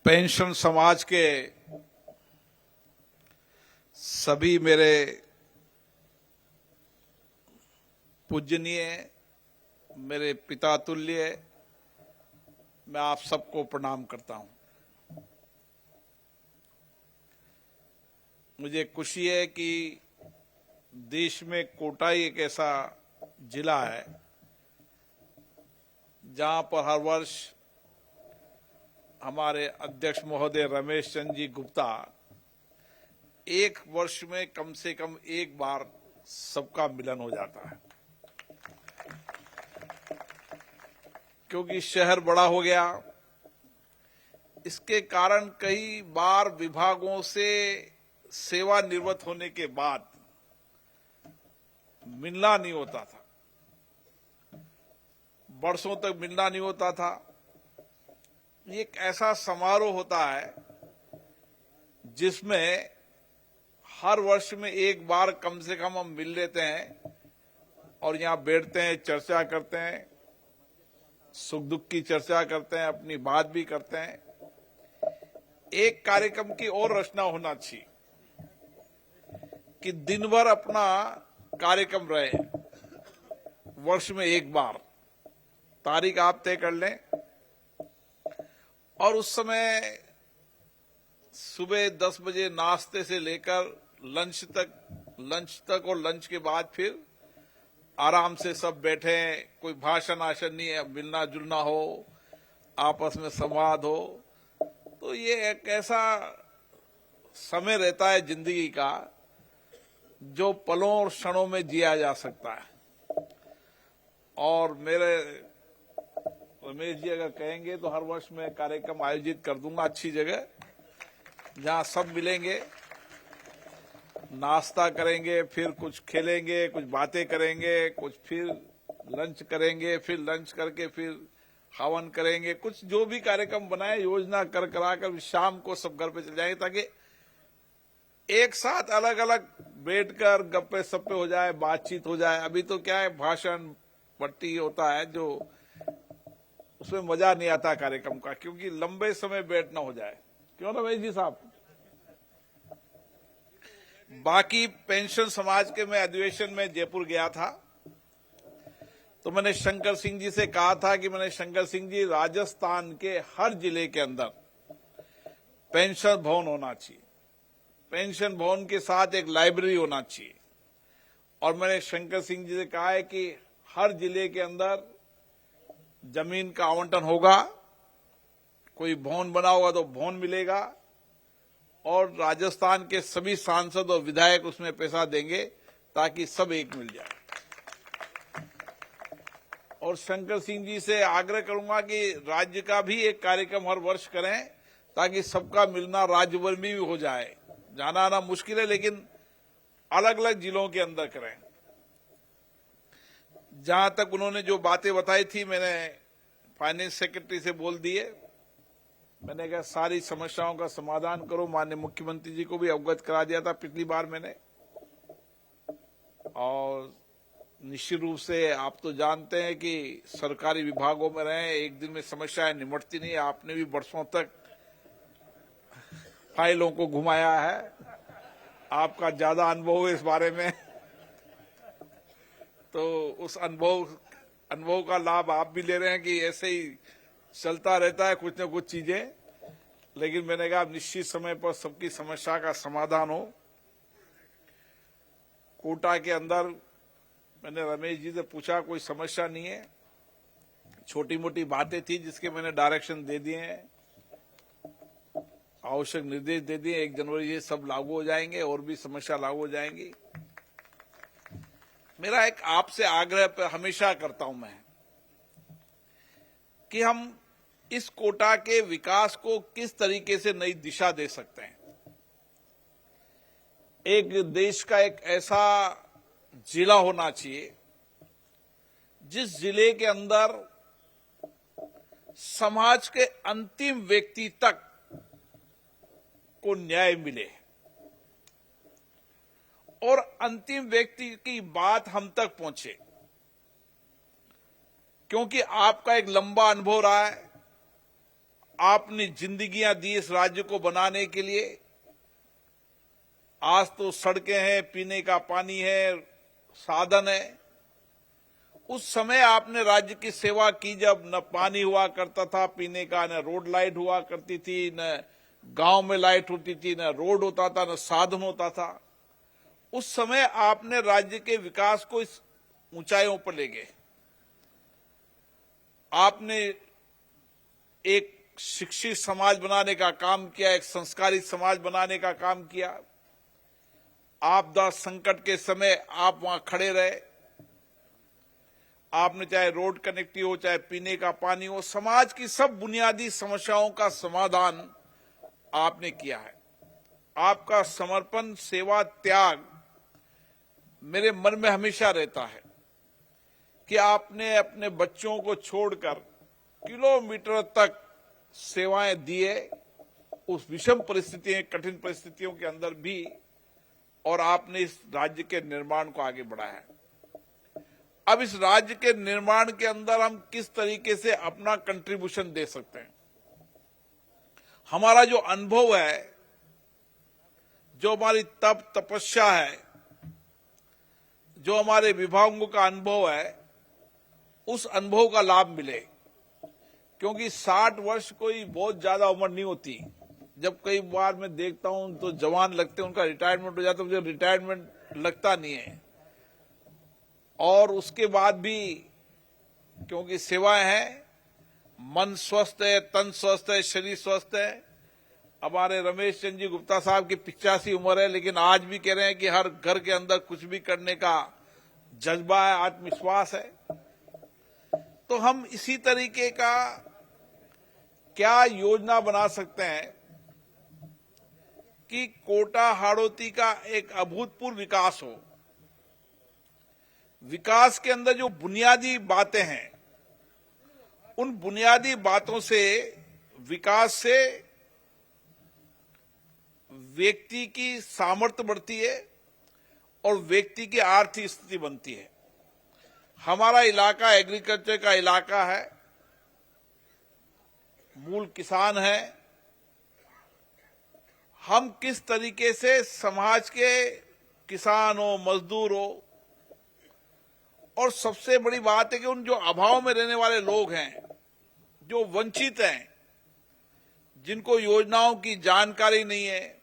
Pension समाज के सभी मेरे पूजनीय, मेरे पिता तुल्य, मैं आप सबको प्रणाम करता हूं। मुझे खुशी है कि देश में कोटा ही एक ऐसा जिला है जहां पर हर वर्ष हमारे अध्यक्ष महोदय रमेश चंद्र जी गुप्ता एक वर्ष में कम से कम एक बार सबका मिलन हो जाता है, क्योंकि शहर बड़ा हो गया। इसके कारण कई बार विभागों से सेवानिवृत्त होने के बाद मिलना नहीं होता था, वर्षों तक मिलना नहीं होता था। ये एक ऐसा समारोह होता है जिसमें हर वर्ष में एक बार कम से कम हम मिल लेते हैं और यहां बैठते हैं, चर्चा करते हैं, सुख दुख की चर्चा करते हैं, अपनी बात भी करते हैं। एक कार्यक्रम की और रचना होना चाहिए कि दिन भर अपना कार्यक्रम रहे, वर्ष में एक बार तारीख आप तय कर लें और उस समय सुबह 10 बजे नाश्ते से लेकर लंच तक और लंच के बाद फिर आराम से सब बैठे, कोई भाषण आशन नहीं है, मिलना जुलना हो, आपस में संवाद हो। तो ये एक ऐसा समय रहता है जिंदगी का जो पलों और क्षणों में जिया जा सकता है। और मेरे रमेश जी अगर कहेंगे तो हर वर्ष मैं कार्यक्रम आयोजित कर दूंगा अच्छी जगह, जहां सब मिलेंगे, नाश्ता करेंगे, फिर कुछ खेलेंगे, कुछ बातें करेंगे, कुछ फिर लंच करेंगे, फिर लंच करके फिर हवन करेंगे, कुछ जो भी कार्यक्रम बनाए योजना कराकर शाम को सब घर पे चले जाएंगे, ताकि एक साथ अलग अलग बैठकर गप्पे सप्पे हो जाए, बातचीत हो जाए। अभी तो क्या है, भाषण पट्टी होता है जो उसमें मजा नहीं आता कार्यक्रम का, क्योंकि लंबे समय बैठना हो जाए। क्यों ना भाई जी साहब? बाकी पेंशन समाज के मैं अधिवेशन में जयपुर गया था तो मैंने शंकर सिंह जी से कहा था कि शंकर सिंह जी, राजस्थान के हर जिले के अंदर पेंशन भवन होना चाहिए, पेंशन भवन के साथ एक लाइब्रेरी होना चाहिए। और मैंने शंकर सिंह जी से कहा है कि हर जिले के अंदर जमीन का आवंटन होगा, कोई भवन बना होगा तो भवन मिलेगा और राजस्थान के सभी सांसद और विधायक उसमें पैसा देंगे ताकि सब एक मिल जाए। और शंकर सिंह जी से आग्रह करूंगा कि राज्य का भी एक कार्यक्रम हर वर्ष करें ताकि सबका मिलना राज्य भर में भी हो जाए। जाना आना मुश्किल है, लेकिन अलग अलग जिलों के अंदर करें। जहां तक उन्होंने जो बातें बताई थी, मैंने फाइनेंस सेक्रेटरी से बोल दिए। मैंने कहा सारी समस्याओं का समाधान करो। माननीय मुख्यमंत्री जी को भी अवगत करा दिया था पिछली बार मैंने। और निश्चित रूप से आप तो जानते हैं कि सरकारी विभागों में रहे, एक दिन में समस्याएं निमटती नहीं। आपने भी वर्षों तक फाइलों को घुमाया है, आपका ज्यादा अनुभव है इस बारे में, तो उस अनुभव का लाभ आप भी ले रहे हैं कि ऐसे ही चलता रहता है कुछ न कुछ चीजें। लेकिन मैंने कहा निश्चित समय पर सबकी समस्या का समाधान हो। कोटा के अंदर मैंने रमेश जी से पूछा, कोई समस्या नहीं है, छोटी मोटी बातें थी जिसके मैंने डायरेक्शन दे दिए हैं, आवश्यक निर्देश दे दिए। 1 जनवरी ये सब लागू हो जाएंगे और भी समस्या लागू हो जाएंगी। मेरा एक आपसे आग्रह हमेशा करता हूं मैं कि हम इस कोटा के विकास को किस तरीके से नई दिशा दे सकते हैं। एक देश का एक ऐसा जिला होना चाहिए जिस जिले के अंदर समाज के अंतिम व्यक्ति तक को न्याय मिले और अंतिम व्यक्ति की बात हम तक पहुंचे। क्योंकि आपका एक लंबा अनुभव रहा है, आपने जिंदगियां दी इस राज्य को बनाने के लिए। आज तो सड़कें हैं, पीने का पानी है, साधन है। उस समय आपने राज्य की सेवा की जब न पानी हुआ करता था पीने का, न रोड लाइट हुआ करती थी, न गांव में लाइट होती थी, न रोड होता था, न साधन होता था। उस समय आपने राज्य के विकास को इस ऊंचाइयों पर ले गए। आपने एक शिक्षित समाज बनाने का काम किया, एक संस्कारित समाज बनाने का काम किया। आपदा संकट के समय आप वहां खड़े रहे। आपने चाहे रोड कनेक्टिविटी हो, चाहे पीने का पानी हो, समाज की सब बुनियादी समस्याओं का समाधान आपने किया है। आपका समर्पण, सेवा, त्याग मेरे मन में हमेशा रहता है कि आपने अपने बच्चों को छोड़कर किलोमीटर तक सेवाएं दिए, उस विषम परिस्थितियों, कठिन परिस्थितियों के अंदर भी, और आपने इस राज्य के निर्माण को आगे बढ़ाया। अब इस राज्य के निर्माण के अंदर हम किस तरीके से अपना कंट्रीब्यूशन दे सकते हैं। हमारा जो अनुभव है, जो हमारी तपस्या है, जो हमारे विभागों का अनुभव है, उस अनुभव का लाभ मिले। क्योंकि 60 वर्ष कोई बहुत ज्यादा उम्र नहीं होती। जब कई बार मैं देखता हूं तो जवान लगते हैं, उनका रिटायरमेंट हो जाता है, मुझे रिटायरमेंट लगता नहीं है। और उसके बाद भी क्योंकि सेवाएं हैं, मन स्वस्थ है, तन स्वस्थ है, शरीर स्वस्थ है। हमारे रमेश चंद्र जी गुप्ता साहब की 85 उम्र है, लेकिन आज भी कह रहे हैं कि हर घर के अंदर कुछ भी करने का जज्बा है, आत्मविश्वास है। तो हम इसी तरीके का क्या योजना बना सकते हैं कि कोटा हाड़ौती का एक अभूतपूर्व विकास हो। विकास के अंदर जो बुनियादी बातें हैं, उन बुनियादी बातों से, विकास से व्यक्ति की सामर्थ्य बढ़ती है और व्यक्ति की आर्थिक स्थिति बनती है। हमारा इलाका एग्रीकल्चर का इलाका है, मूल किसान है। हम किस तरीके से समाज के किसान हो, मजदूर हो, और सबसे बड़ी बात है कि उन जो अभाव में रहने वाले लोग हैं, जो वंचित हैं, जिनको योजनाओं की जानकारी नहीं है,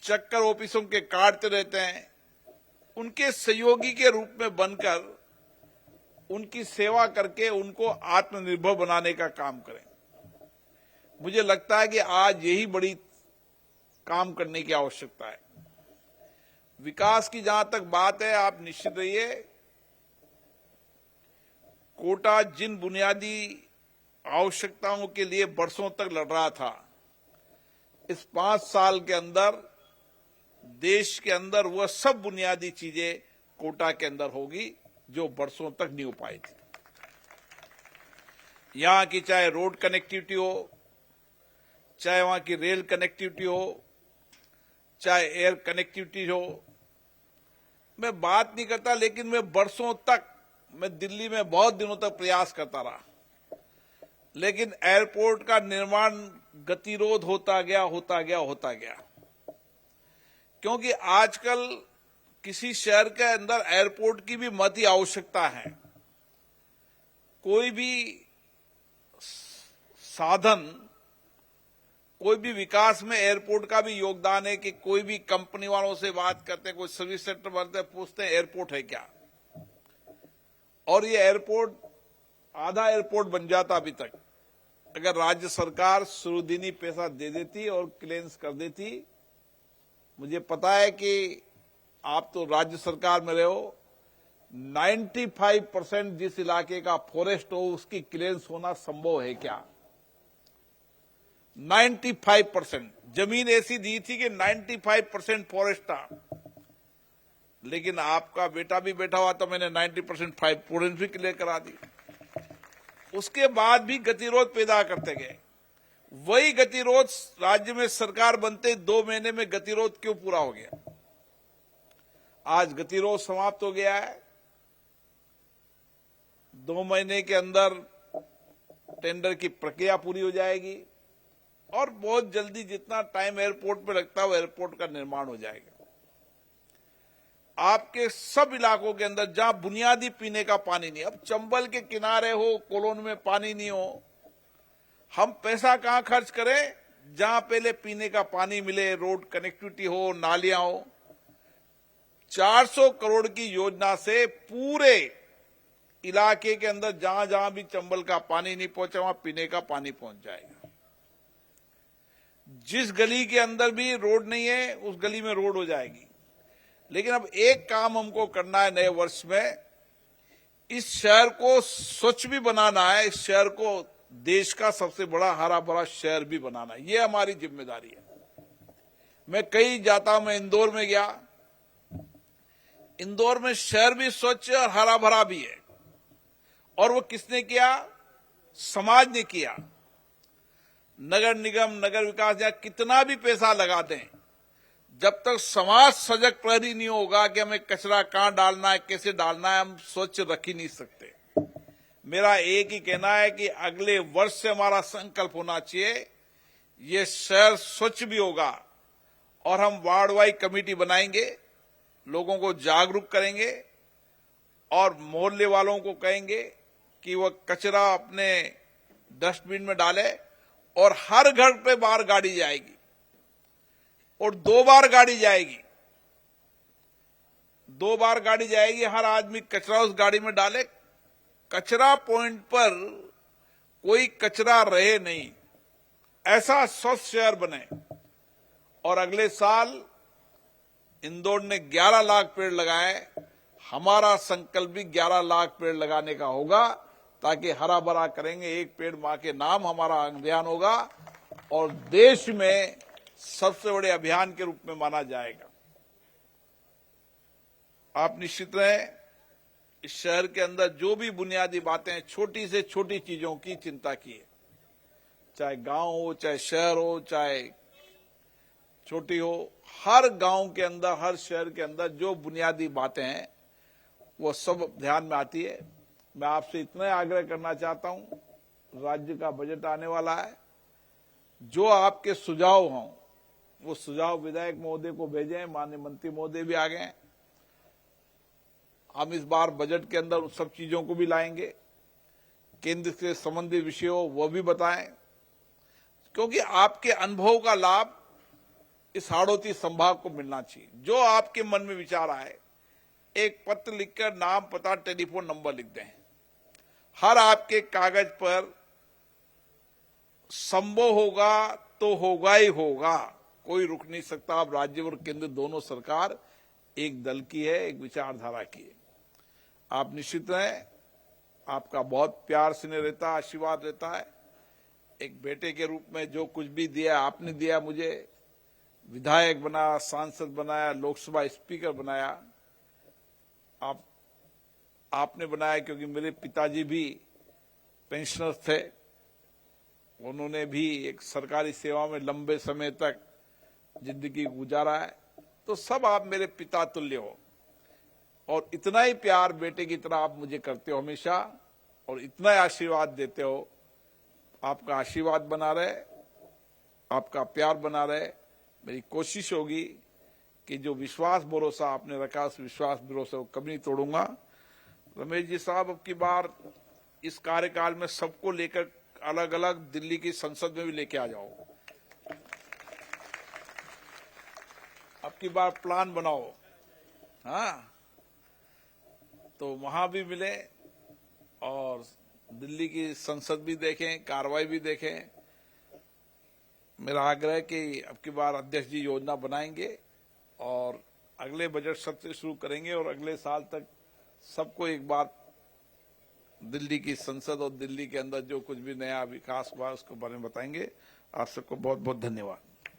चक्कर ऑफिसों के काटते रहते हैं, उनके सहयोगी के रूप में बनकर उनकी सेवा करके उनको आत्मनिर्भर बनाने का काम करें। मुझे लगता है कि आज यही बड़ी काम करने की आवश्यकता है। विकास की जहां तक बात है, आप निश्चित रहिए, कोटा जिन बुनियादी आवश्यकताओं के लिए बरसों तक लड़ रहा था, इस 5 साल के अंदर देश के अंदर वह सब बुनियादी चीजें कोटा के अंदर होगी जो बरसों तक नहीं हो पाई थी। यहां की चाहे रोड कनेक्टिविटी हो, चाहे वहां की रेल कनेक्टिविटी हो, चाहे एयर कनेक्टिविटी हो, मैं बात नहीं करता, लेकिन मैं बरसों तक, मैं दिल्ली में बहुत दिनों तक प्रयास करता रहा, लेकिन एयरपोर्ट का निर्माण गतिरोध होता गया। क्योंकि आजकल किसी शहर के अंदर एयरपोर्ट की भी महती आवश्यकता है। कोई भी साधन, कोई भी विकास में एयरपोर्ट का भी योगदान है कि कोई भी कंपनी वालों से बात करते हैं, कोई सर्विस सेंटर बनते हैं, पूछते हैं एयरपोर्ट है क्या, और ये एयरपोर्ट आधा एयरपोर्ट बन जाता अभी तक अगर राज्य सरकार शुरुदिनी पैसा दे देती और क्लियरेंस कर देती। मुझे पता है कि आप तो राज्य सरकार में रहे हो, 95% जिस इलाके का फॉरेस्ट हो उसकी क्लियरेंस होना संभव है क्या? 95% जमीन ऐसी दी थी कि 95% फॉरेस्ट था, लेकिन आपका बेटा भी बैठा हुआ तो मैंने 90% फॉरेस्ट भी क्लियर करा दी। उसके बाद भी गतिरोध पैदा करते गए। वही गतिरोध राज्य में सरकार बनते 2 महीने में गतिरोध क्यों पूरा हो गया? आज गतिरोध समाप्त हो गया है। 2 महीने के अंदर टेंडर की प्रक्रिया पूरी हो जाएगी और बहुत जल्दी जितना टाइम एयरपोर्ट पे लगता है वो एयरपोर्ट का निर्माण हो जाएगा। आपके सब इलाकों के अंदर जहां बुनियादी पीने का पानी नहीं, अब चंबल के किनारे हो, कॉलोनी में पानी नहीं हो, हम पैसा कहां खर्च करें? जहां पहले पीने का पानी मिले, रोड कनेक्टिविटी हो, नालियां हो। 400 करोड़ की योजना से पूरे इलाके के अंदर जहां जहां भी चंबल का पानी नहीं पहुंचा वहां पीने का पानी पहुंच जाएगा। जिस गली के अंदर भी रोड नहीं है उस गली में रोड हो जाएगी। लेकिन अब एक काम हमको करना है नए वर्ष में, इस शहर को स्वच्छ भी बनाना है, इस शहर को देश का सबसे बड़ा हरा भरा शहर भी बनाना है। ये हमारी जिम्मेदारी है। मैं कई जाता हूं, मैं इंदौर में गया, इंदौर में शहर भी स्वच्छ और हरा भरा भी है। और वो किसने किया? समाज ने किया। नगर निगम, नगर विकास या कितना भी पैसा लगा दें, जब तक समाज सजग प्रहरी नहीं होगा कि हमें कचरा कहां डालना है, कैसे डालना है, हम स्वच्छ रख ही नहीं सकते। मेरा एक ही कहना है कि अगले वर्ष से हमारा संकल्प होना चाहिए, ये शहर स्वच्छ भी होगा और हम वार्ड वाइज कमेटी बनाएंगे, लोगों को जागरूक करेंगे और मोहल्ले वालों को कहेंगे कि वह कचरा अपने डस्टबिन में डाले और हर घर पे बाहर गाड़ी जाएगी और 2 बार गाड़ी जाएगी। 2 बार गाड़ी जाएगी, हर आदमी कचरा उस गाड़ी में डाले। कचरा पॉइंट पर कोई कचरा रहे नहीं, ऐसा स्वच्छ शहर बने। और अगले साल इंदौर ने 11 लाख पेड़ लगाए, हमारा संकल्प भी 11 लाख पेड़ लगाने का होगा, ताकि हरा भरा करेंगे। एक पेड़ मां के नाम हमारा अभियान होगा और देश में सबसे बड़े अभियान के रूप में माना जाएगा। आप निश्चित रहें, इस शहर के अंदर जो भी बुनियादी बातें, छोटी से छोटी चीजों की चिंता की है, चाहे गांव हो, चाहे शहर हो, चाहे छोटी हो, हर गांव के अंदर, हर शहर के अंदर जो बुनियादी बातें हैं वो सब ध्यान में आती है। मैं आपसे इतना आग्रह करना चाहता हूं, राज्य का बजट आने वाला है, जो आपके सुझाव हों वो सुझाव विधायक महोदय को भेजें। माननीय मंत्री महोदय भी आ गए, हम इस बार बजट के अंदर उन सब चीजों को भी लाएंगे। केंद्र से संबंधित विषय हो वो भी बताएं, क्योंकि आपके अनुभव का लाभ इस हाड़ौती संभाग को मिलना चाहिए। जो आपके मन में विचार आए, एक पत्र लिखकर नाम, पता, टेलीफोन नंबर लिख दें। हर आपके कागज पर संभव होगा तो होगा ही होगा, कोई रुक नहीं सकता। अब राज्य और केंद्र दोनों सरकार एक दल की है, एक विचारधारा की है। आप निश्चित रहें, आपका बहुत प्यार स्नेह रहता है, आशीर्वाद रहता है। एक बेटे के रूप में जो कुछ भी दिया आपने दिया, मुझे विधायक बनाया, सांसद बनाया, लोकसभा स्पीकर बनाया, आपने बनाया, क्योंकि मेरे पिताजी भी पेंशनर थे, उन्होंने भी एक सरकारी सेवा में लंबे समय तक जिंदगी गुजारा है। तो सब आप मेरे पिता तुल्य हो और इतना ही प्यार बेटे की तरह आप मुझे करते हो हमेशा, और इतना ही आशीर्वाद देते हो। आपका आशीर्वाद बना रहे, आपका प्यार बना रहे। मेरी कोशिश होगी कि जो विश्वास भरोसा आपने रखा, उस विश्वास भरोसे को कभी नहीं तोड़ूंगा। रमेश जी साहब, अब की बार इस कार्यकाल में सबको लेकर अलग अलग दिल्ली की संसद में भी लेके आ जाओ। अब की बार प्लान बनाओ, हाँ, तो वहां भी मिले और दिल्ली की संसद भी देखें, कार्रवाई भी देखें। मेरा आग्रह है कि अब की बार अध्यक्ष जी योजना बनाएंगे और अगले बजट सत्र शुरू करेंगे और अगले साल तक सबको एक बार दिल्ली की संसद और दिल्ली के अंदर जो कुछ भी नया विकास हुआ उसके बारे में बताएंगे। आप सबको बहुत बहुत धन्यवाद।